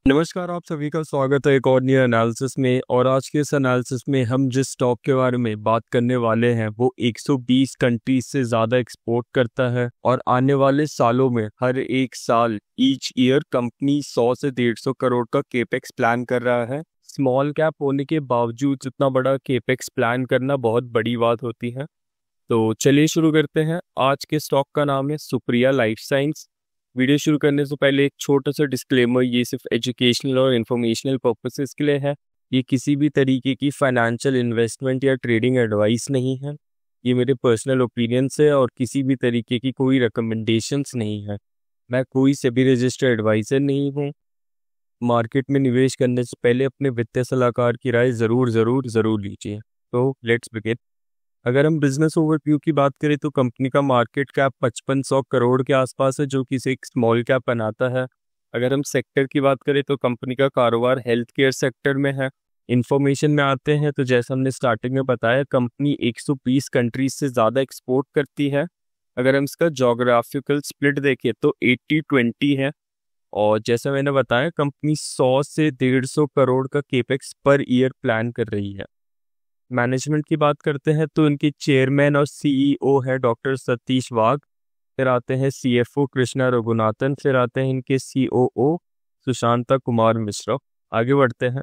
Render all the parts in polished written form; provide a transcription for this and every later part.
नमस्कार, आप सभी का स्वागत है एक और नए एनालिसिस में। और आज के इस एनालिसिस में हम जिस स्टॉक के बारे में बात करने वाले हैं वो 120 कंट्रीज से ज़्यादा एक्सपोर्ट करता है और आने वाले सालों में हर एक साल ईच ईयर कंपनी 100 से 150 करोड़ का केपेक्स प्लान कर रहा है। स्मॉल कैप होने के बावजूद इतना बड़ा केपेक्स प्लान करना बहुत बड़ी बात होती है। तो चलिए शुरू करते हैं। आज के स्टॉक का नाम है सुप्रिया लाइफ साइंस। वीडियो शुरू करने से पहले एक छोटा सा डिस्क्लेमर, ये सिर्फ एजुकेशनल और इन्फॉर्मेशनल पर्पसेस के लिए है। ये किसी भी तरीके की फाइनेंशियल इन्वेस्टमेंट या ट्रेडिंग एडवाइस नहीं है। ये मेरे पर्सनल ओपिनियंस है और किसी भी तरीके की कोई रिकमेंडेशंस नहीं है। मैं कोई सेबी रजिस्टर्ड एडवाइजर नहीं हूँ। मार्केट में निवेश करने से पहले अपने वित्तीय सलाहकार की राय ज़रूर लीजिए। तो लेट्स बिगिन। अगर हम बिजनेस ओवरव्यू की बात करें तो कंपनी का मार्केट कैप 5500 करोड़ के आसपास है, जो कि इसे एक स्मॉल कैप बनाता है। अगर हम सेक्टर की बात करें तो कंपनी का कारोबार हेल्थ केयर सेक्टर में है। इंफॉर्मेशन में आते हैं तो जैसा हमने स्टार्टिंग में बताया, कंपनी 120 कंट्रीज से ज़्यादा एक्सपोर्ट करती है। अगर हम इसका जोग्राफिकल स्प्लिट देखें तो 80-20 है। और जैसा मैंने बताया, कंपनी 100 से 150 करोड़ का केपेक्स पर ईयर प्लान कर रही है। मैनेजमेंट की बात करते हैं तो इनके चेयरमैन और सीईओ है डॉक्टर सतीश वाघ। फिर आते हैं सीएफओ कृष्णा रघुनाथन। फिर आते हैं इनके सीओओ सुशांता कुमार मिश्रा। आगे बढ़ते हैं।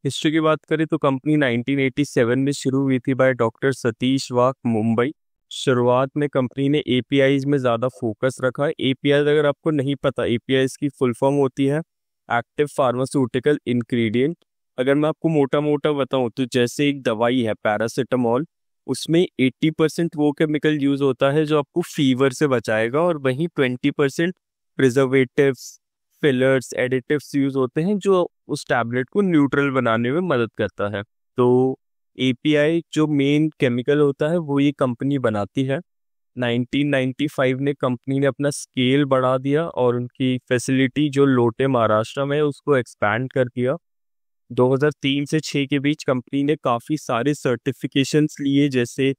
हिस्ट्री की बात करें तो कंपनी 1987 में शुरू हुई थी बाय डॉक्टर सतीश वाघ, मुंबई। शुरुआत में कंपनी ने एपीआईज में ज़्यादा फोकस रखा। एपीआईज अगर आपको नहीं पता, एपीआईज की फुल फॉर्म होती है एक्टिव फार्मास्यूटिकल इंग्रेडिएंट। अगर मैं आपको मोटा मोटा बताऊं तो जैसे एक दवाई है पैरासीटामोल, उसमें 80% वो केमिकल यूज होता है जो आपको फीवर से बचाएगा, और वहीं 20% प्रिजर्वेटिव्स, फिलर्स, एडिटिव्स यूज होते हैं जो उस टैबलेट को न्यूट्रल बनाने में मदद करता है। तो एपीआई जो मेन केमिकल होता है वो ये कंपनी बनाती है। 1995 में कंपनी ने अपना स्केल बढ़ा दिया और उनकी फैसिलिटी जो लोटे महाराष्ट्र में है उसको एक्सपैंड कर दिया। 2003 से 6 के बीच कंपनी ने काफ़ी सारे सर्टिफिकेशंस लिए, जैसे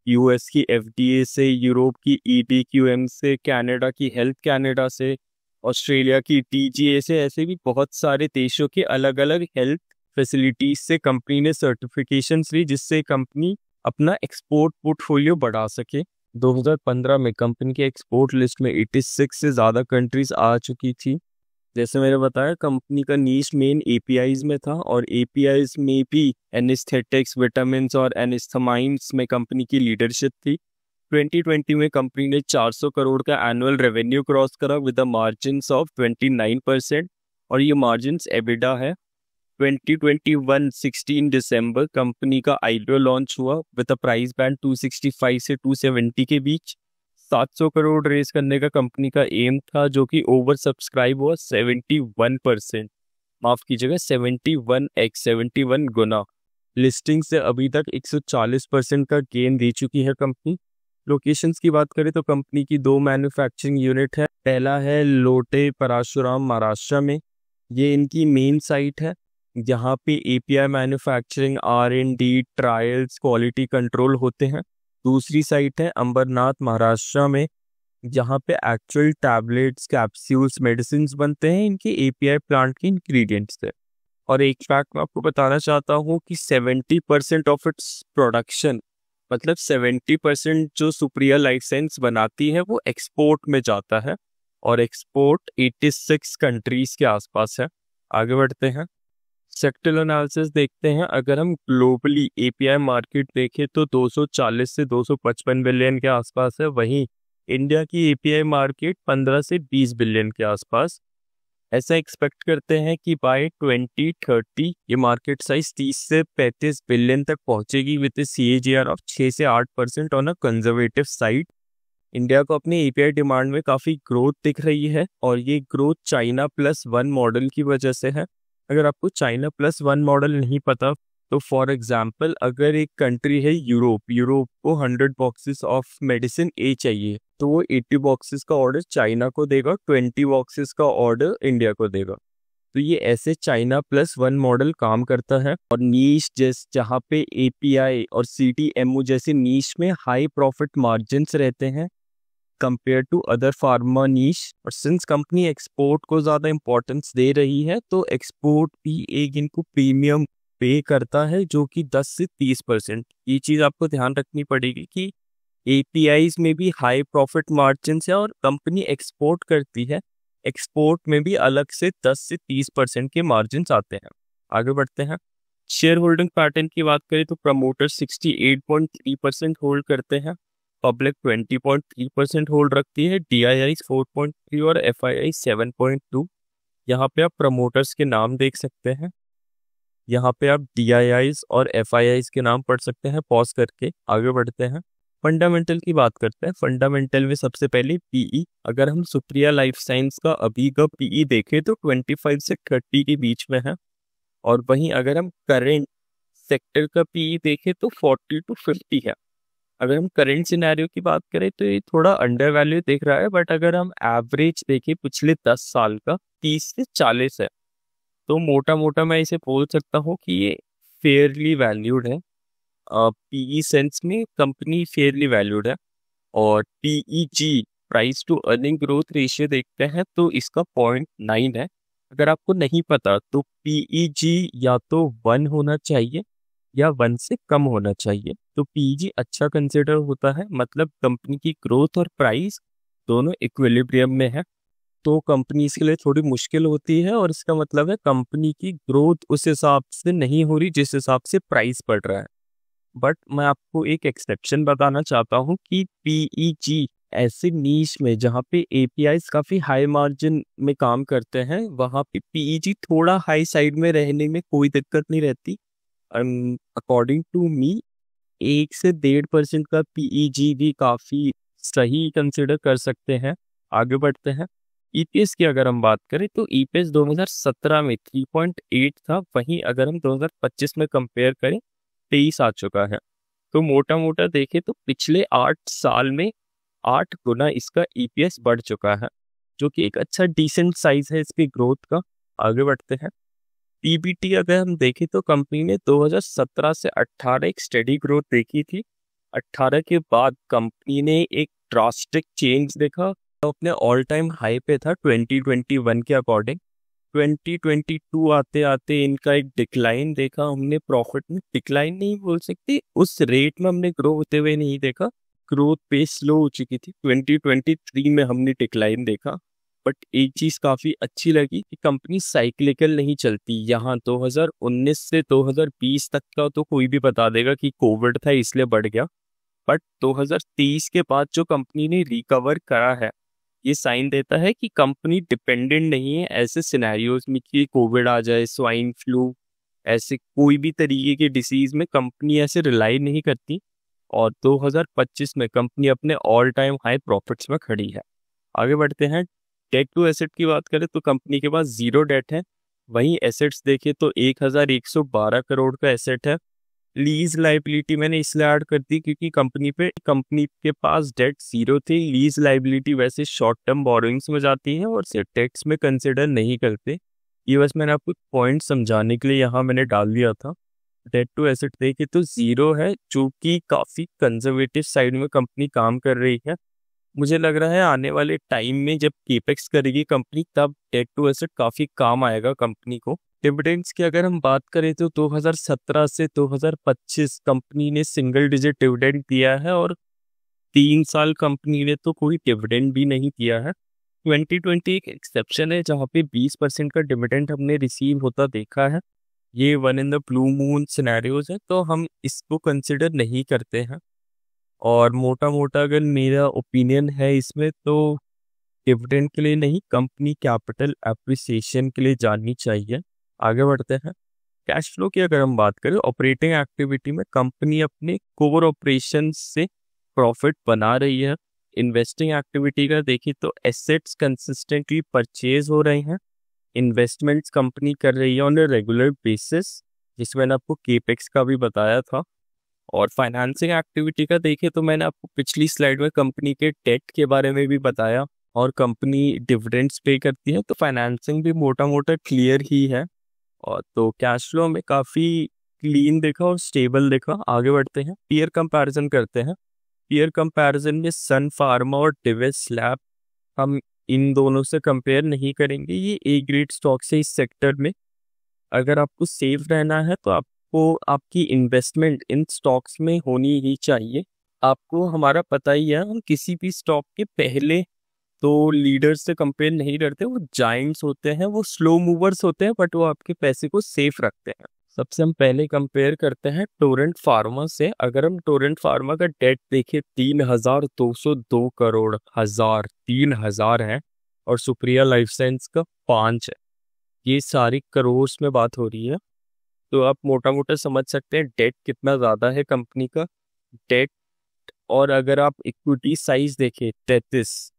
यूएस की एफडीए से, यूरोप की ईडीक्यूएम से, कनाडा की हेल्थ कैनेडा से, ऑस्ट्रेलिया की टीजीए से। ऐसे भी बहुत सारे देशों के अलग अलग हेल्थ फैसिलिटीज से कंपनी ने सर्टिफिकेशंस ली, जिससे कंपनी अपना एक्सपोर्ट पोर्टफोलियो बढ़ा सके। 2015 में कंपनी के एक्सपोर्ट लिस्ट में 86 से ज़्यादा कंट्रीज आ चुकी थी। जैसे मैंने बताया, कंपनी का नीश मेन एपीआईज में था और एपीआईज में भी एनेस्थेटिक्स, विटामिन्स और एनेस्थमाइन्स में कंपनी की लीडरशिप थी। 2020 में कंपनी ने 400 करोड़ का एनुअल रेवेन्यू क्रॉस करा विद अ मार्जिन्स ऑफ 29%, और ये मार्जिन्स एबिडा है। 2021 16 दिसंबर कंपनी का आईपीओ लॉन्च हुआ विद अ प्राइस बैंड 265 से 270 के बीच। 700 करोड़ रेस करने का कंपनी का एम था, जो कि ओवर सब्सक्राइब हुआ 71%। माफ कीजिएगा, 71 गुना। लिस्टिंग से अभी तक 140% का गेन दे चुकी है कंपनी। लोकेशंस की बात करें तो कंपनी की 2 मैन्युफैक्चरिंग यूनिट है। पहला है लोटे परशुराम, महाराष्ट्र में। ये इनकी मेन साइट है, जहाँ पे API manufacturing, R and D, trials, quality control होते हैं। दूसरी साइट है अंबरनाथ, महाराष्ट्र में, जहाँ पे एक्चुअल टैबलेट्स, कैप्सूल्स, मेडिसिन बनते हैं इनके एपीआई प्लांट के इंग्रेडिएंट्स से। और एक फैक्ट मैं आपको बताना चाहता हूँ कि 70% ऑफ इट्स प्रोडक्शन, मतलब 70% जो सुप्रिया लाइफ साइंस बनाती है वो एक्सपोर्ट में जाता है, और एक्सपोर्ट 86 कंट्रीज के आसपास है। आगे बढ़ते हैं। सेक्टर एनालिसिस देखते हैं। अगर हम ग्लोबली एपीआई मार्केट देखें तो 240 से 255 बिलियन के आसपास है। वहीं इंडिया की एपीआई मार्केट 15 से 20 बिलियन के आसपास। ऐसा एक्सपेक्ट करते हैं कि बाय 2030 ये मार्केट साइज 30 से 35 बिलियन तक पहुंचेगी विद सीएजीआर ऑफ 6 से 8% on a conservative side. India को अपनी एपीआई डिमांड में काफ़ी ग्रोथ दिख रही है, और ये ग्रोथ चाइना +1 मॉडल की वजह से है। अगर आपको चाइना +1 मॉडल नहीं पता तो फॉर एग्जांपल, अगर एक कंट्री है यूरोप को 100 बॉक्सेस ऑफ मेडिसिन ए चाहिए, तो वो 80 बॉक्सेस का ऑर्डर चाइना को देगा, 20 बॉक्सेस का ऑर्डर इंडिया को देगा। तो ये ऐसे चाइना +1 मॉडल काम करता है। और नीश जहाँ पे एपीआई और सीडीएमओ जैसे नीश में हाई प्रॉफिट मार्जिन्स रहते हैं, कंपेयर टू अदर फार्मा नीश। और सिंस कंपनी एक्सपोर्ट को ज़्यादा इंपॉर्टेंस दे रही है तो एक्सपोर्ट भी एक इनको प्रीमियम पे करता है जो कि 10 से 30%। ये चीज़ आपको ध्यान रखनी पड़ेगी कि एपीआईज में भी हाई प्रॉफिट मार्जिन है और कंपनी एक्सपोर्ट करती है, एक्सपोर्ट में भी अलग से 10 से 30% के मार्जिन आते हैं। आगे बढ़ते हैं। शेयर होल्डिंग पैटर्न की बात करें तो प्रमोटर 68.3% होल्ड करते हैं, पब्लिक 20.3% होल्ड रखती है, डीआईआई 4.3 और एफआईआई 7.2। यहाँ पे आप प्रमोटर्स के नाम देख सकते हैं, यहाँ पे आप डीआईआईज और एफआईआईज के नाम पढ़ सकते हैं पॉज करके। आगे बढ़ते हैं। फंडामेंटल की बात करते हैं। फंडामेंटल में सबसे पहले पीई। अगर हम सुप्रिया लाइफ साइंस का अभी का पीई देखें तो 25 से 30 के बीच में है, और वहीं अगर हम करेंट सेक्टर का पीई देखें तो 40 to 50 है। अगर हम करेंट सिनेरियो की बात करें तो ये थोड़ा अंडर वैल्यू दिख रहा है, बट अगर हम एवरेज देखें पिछले 10 साल का 30 से 40 है, तो मोटा मोटा मैं इसे बोल सकता हूँ कि ये फेयरली वैल्यूड है। पीई सेंस में कंपनी फेयरली वैल्यूड है। और PEG price to earning growth ratio देखते हैं तो इसका 0.9 है। अगर आपको नहीं पता तो पीईजी या तो 1 होना चाहिए या 1 से कम होना चाहिए। तो पीईजी अच्छा कंसिडर होता है, मतलब कंपनी की ग्रोथ और प्राइस दोनों इक्विलिब्रियम में है। तो कंपनीज के लिए थोड़ी मुश्किल होती है, और इसका मतलब है कंपनी की ग्रोथ उस हिसाब से नहीं हो रही जिस हिसाब से प्राइस बढ़ रहा है। बट मैं आपको एक एक्सेप्शन बताना चाहता हूँ कि पीईजी ऐसे नीश में जहाँ पे एपीआईज काफ़ी हाई मार्जिन में काम करते हैं, वहाँ पे पीईजी थोड़ा हाई साइड में रहने में कोई दिक्कत नहीं रहती। अकॉर्डिंग टू मी 1 से 1.5% का पीईजी भी काफ़ी सही कंसिडर कर सकते हैं। आगे बढ़ते हैं। ईपीएस की अगर हम बात करें तो ईपीएस 2017 में 3.8 था, वहीं अगर हम 2025 में कंपेयर करें 23 आ चुका है। तो मोटा मोटा देखें तो पिछले 8 साल में 8 गुना इसका ईपीएस बढ़ चुका है, जो कि एक अच्छा डिसेंट साइज है इसकी ग्रोथ का। आगे बढ़ते हैं। पीबीटी अगर हम देखें तो कंपनी ने 2017 से 18 एक स्टेडी ग्रोथ देखी थी। 18 के बाद कंपनी ने एक ड्रास्टिक चेंज देखा, तो अपने ऑल टाइम हाई पे था 2021 के अकॉर्डिंग। 2022 आते आते इनका एक डिक्लाइन देखा हमने, प्रॉफिट में डिक्लाइन नहीं बोल सकते, उस रेट में हमने ग्रो होते हुए नहीं देखा, ग्रोथ पेस स्लो हो चुकी थी। 2023 में हमने डिक्लाइन देखा। बट एक चीज़ काफ़ी अच्छी लगी कि कंपनी साइक्लिकल नहीं चलती। यहाँ 2019 से 2020 तक का तो कोई भी बता देगा कि कोविड था इसलिए बढ़ गया, बट 2023 के बाद जो कंपनी ने रिकवर करा है, ये साइन देता है कि कंपनी डिपेंडेंट नहीं है ऐसे सिनेरियोज में कि कोविड आ जाए, स्वाइन फ्लू, ऐसे कोई भी तरीके के डिसीज में कंपनी ऐसे रिलाई नहीं करती। और 2025 में कंपनी अपने ऑल टाइम हाई प्रॉफिट्स में खड़ी है। आगे बढ़ते हैं। डेट टू एसेट की बात करें तो कंपनी के पास 0 डेट है, वहीं एसेट्स देखें तो 1112 करोड़ का एसेट है। लीज लाइबिलिटी मैंने इसलिए ऐड कर दी क्योंकि कंपनी के पास डेट 0 थी। लीज लाइबिलिटी वैसे शॉर्ट टर्म बोरोइंग्स में जाती है और इसे टैक्स में कंसिडर नहीं करते। ये बस मैंने आपको पॉइंट समझाने के लिए यहाँ मैंने डाल दिया था। डेट टू एसेट देखे तो 0 है, जो कि काफ़ी कंजर्वेटिव साइड में कंपनी काम कर रही है। मुझे लग रहा है आने वाले टाइम में जब केपेक्स करेगी कंपनी तब डेट टू एसेट काफ़ी काम आएगा कंपनी को। डिविडेंड्स की अगर हम बात करें तो 2017 से 2025 कंपनी ने सिंगल डिजिट डिविडेंड दिया है, और 3 साल कंपनी ने तो कोई डिविडेंड भी नहीं दिया है। 2020 एक एक्सेप्शन है जहाँ पे 20% का डिविडेंड हमने रिसीव होता देखा है। ये one in the blue moon scenarios है, तो हम इसको कंसिडर नहीं करते हैं। और मोटा मोटा अगर मेरा ओपिनियन है इसमें तो डिविडेंड के लिए नहीं, कंपनी कैपिटल एप्रिसिएशन के लिए जाननी चाहिए। आगे बढ़ते हैं। कैश फ्लो की अगर हम बात करें, ऑपरेटिंग एक्टिविटी में कंपनी अपने कोर ऑपरेशन से प्रॉफिट बना रही है। इन्वेस्टिंग एक्टिविटी का देखिए तो एसेट्स कंसिस्टेंटली परचेज हो रहे हैं, इन्वेस्टमेंट्स कंपनी कर रही है ऑन ए रेगुलर बेसिस, जिसमें मैंने आपको केपेक्स का भी बताया था। और फाइनेंसिंग एक्टिविटी का देखें तो मैंने आपको पिछली स्लाइड में कंपनी के डेट के बारे में भी बताया, और कंपनी डिविडेंड्स पे करती है, तो फाइनेंसिंग भी मोटा मोटा क्लियर ही है। और तो कैश फ्लो में काफ़ी क्लीन देखा और स्टेबल देखा। आगे बढ़ते हैं, पीयर कंपैरिजन करते हैं। पीयर कंपैरिजन में सन फार्मा और डिविस लैब हम इन दोनों से कंपेयर नहीं करेंगे। ये ए ग्रेड स्टॉक्स है इस सेक्टर में। अगर आपको सेफ रहना है तो आपको आपकी इन्वेस्टमेंट इन स्टॉक्स में होनी ही चाहिए। आपको हमारा पता ही है, हम किसी भी स्टॉक के पहले तो लीडर्स से कंपेयर नहीं करते। वो जाइंट्स होते हैं, वो स्लो मूवर्स होते हैं, बट वो आपके पैसे को सेफ रखते हैं। सबसे हम पहले कंपेयर करते हैं टोरेंट फार्मा से। अगर हम टोरेंट फार्मा का डेट देखें 3,202 करोड़, 3,000 है, और सुप्रिया लाइफ साइंस का 5 है। ये सारी करोड़ में बात हो रही है, तो आप मोटा मोटा समझ सकते हैं डेट कितना ज़्यादा है कंपनी का। डेट, और अगर आप इक्विटी साइज देखें 33,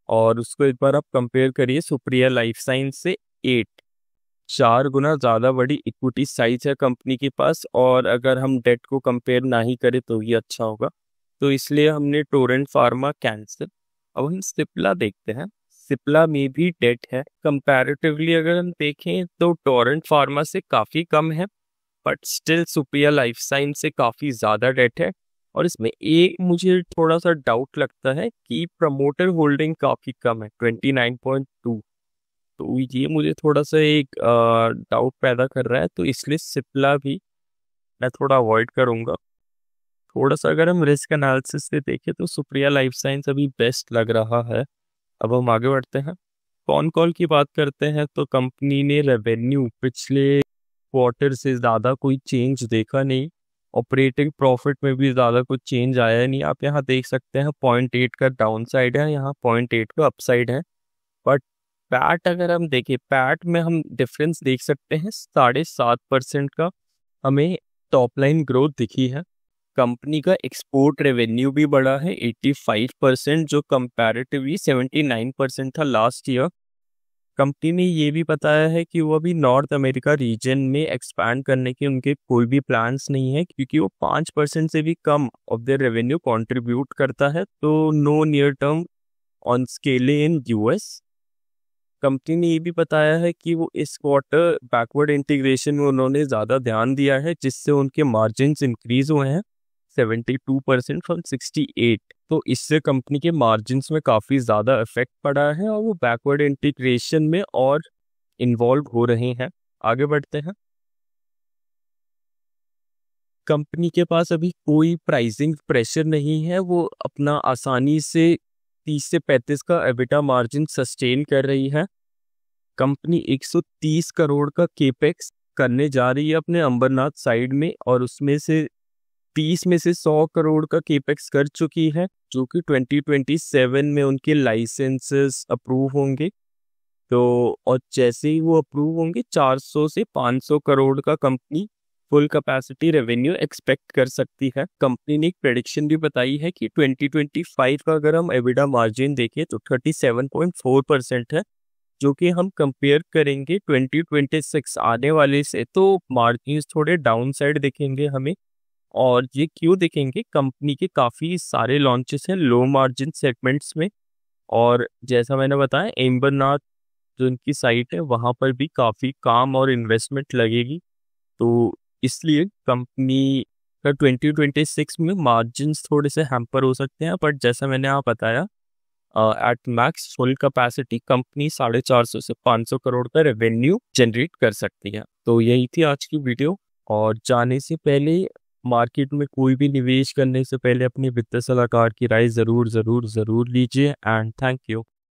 और उसको एक बार आप कंपेयर करिए सुप्रिया लाइफ साइंस से 8, 4 गुना ज़्यादा बड़ी इक्विटी साइज है कंपनी के पास। और अगर हम डेट को कंपेयर ना ही करें तो ये अच्छा होगा, तो इसलिए हमने टोरेंट फार्मा कैंसिल। अब हम सिप्ला देखते हैं। सिप्ला में भी डेट है। कंपैरेटिवली अगर हम देखें तो टोरेंट फार्मा से काफ़ी कम है, but still Supriya life science से काफ़ी ज़्यादा डेट है। और इसमें एक मुझे थोड़ा सा डाउट लगता है कि प्रमोटर होल्डिंग काफ़ी कम है, 29.2। तो ये मुझे थोड़ा सा एक डाउट पैदा कर रहा है, तो इसलिए सिप्ला भी मैं थोड़ा अवॉइड करूँगा। थोड़ा सा अगर हम रिस्क एनालिसिस से देखें तो सुप्रिया लाइफ साइंस अभी बेस्ट लग रहा है। अब हम आगे बढ़ते हैं। कॉन कॉल की बात करते हैं तो कंपनी ने रेवेन्यू पिछले क्वार्टर से ज़्यादा कोई चेंज देखा नहीं। ऑपरेटिंग प्रॉफिट में भी ज़्यादा कुछ चेंज आया नहीं। आप यहाँ देख सकते हैं 0.8 का डाउन साइड है, यहाँ 0.8 का अपसाइड है। बट पैट अगर हम देखें, पैट में हम डिफरेंस देख सकते हैं 7.5% का हमें टॉप लाइन ग्रोथ दिखी है। कंपनी का एक्सपोर्ट रेवेन्यू भी बढ़ा है 85%, जो कंपैरेटिवली 79% था लास्ट ईयर। कंपनी ने ये भी बताया है कि वो अभी नॉर्थ अमेरिका रीजन में एक्सपैंड करने के उनके कोई भी प्लान्स नहीं है, क्योंकि वो 5% से भी कम ऑफ देयर रेवेन्यू कंट्रीब्यूट करता है। तो no near term on scaling in US. कंपनी ने ये भी बताया है कि वो इस क्वार्टर बैकवर्ड इंटीग्रेशन में उन्होंने ज़्यादा ध्यान दिया है, जिससे उनके मार्जिन्स इंक्रीज हुए हैं 72% फ्रॉम 68। तो इससे कंपनी के मार्जिन्स में काफ़ी ज़्यादा इफेक्ट पड़ा है, और वो बैकवर्ड इंटीग्रेशन में और इन्वॉल्व हो रहे हैं। आगे बढ़ते हैं। कंपनी के पास अभी कोई प्राइसिंग प्रेशर नहीं है। वो अपना आसानी से 30 से 35 का एबिटा मार्जिन सस्टेन कर रही है। कंपनी 130 करोड़ का केपेक्स करने जा रही है अपने अंबरनाथ साइड में, और उसमें से 30 में से 100 करोड़ का केपेक्स कर चुकी है, जो कि 2027 में उनके लाइसेंसेस अप्रूव होंगे। तो और जैसे ही वो अप्रूव होंगे 400 से 500 करोड़ का company full capacity revenue expect कर सकती है। कंपनी ने एक प्रेडिक्शन भी बताई है कि 2025 का अगर हम एबिटा मार्जिन देखें तो 37.4% है, जो कि हम कंपेयर करेंगे 2026 आने वाले से तो मार्जिन थोड़े डाउन साइड दिखेंगे हमें। और ये क्यों दिखेंगे? कंपनी के काफ़ी सारे लॉन्चेस हैं लो मार्जिन सेगमेंट्स में, और जैसा मैंने बताया एम्बरनाथ जो उनकी साइट है वहाँ पर भी काफ़ी काम और इन्वेस्टमेंट लगेगी। तो इसलिए कंपनी का 2026 में मार्जिन्स थोड़े से हैम्पर हो सकते हैं, बट जैसा मैंने आप बताया at max full capacity company 450 से 500 करोड़ का रेवेन्यू जनरेट कर सकती है। तो यही थी आज की वीडियो। और जाने से पहले, मार्केट में कोई भी निवेश करने से पहले अपनी वित्तीय सलाहकार की राय ज़रूर लीजिए। And thank you.